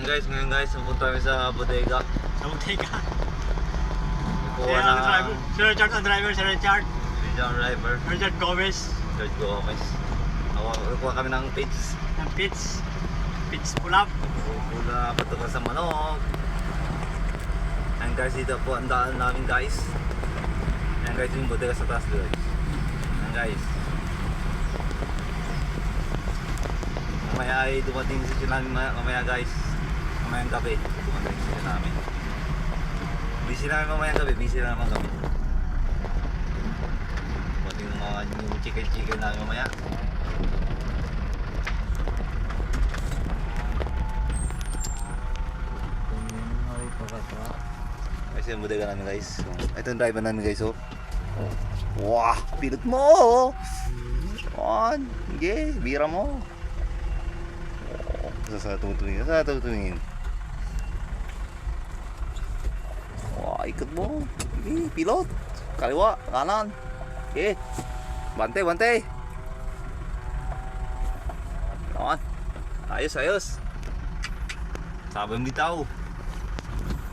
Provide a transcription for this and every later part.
Ngayon guys, pupunta kami sa bodega. Sa Bottega. Kuha Kaya na ang driver, si Richard ang driver, si Richard. si John Driver, Richard Gomez. George Gomez. Kuha kami ng pits. Ng Pitts. Pitts Pulap. Pula patukan sa manok. Ayan guys, dito po ang daan namin guys. Ayan guys, yung bodega sa taas guys. Ayan guys. Mamaya ay dumating sila namin mamaya guys. Mamayang gabi. Dumating sila namin. Busy namin mamayang gabi. Busy naman kami. Dumating ng mga new chicken namin mamaya. Guys, yung bodega namin guys. Ito yung driver namin guys. Oh. Wah, pilot mo! On, sige, bira mo. Sa tumingin. Wah, ikot mo. Sige, pilot. Kaliwa, kanan. Sige. Bante. On. Ayos. Sabi mo bitaw.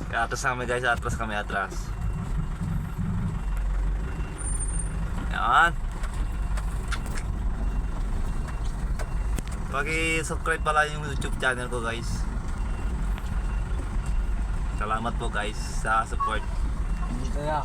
Kaya atras kami guys, atras. Yan. Paki-subscribe pala yung YouTube channel ko guys. Salamat po guys sa support. Dito ya.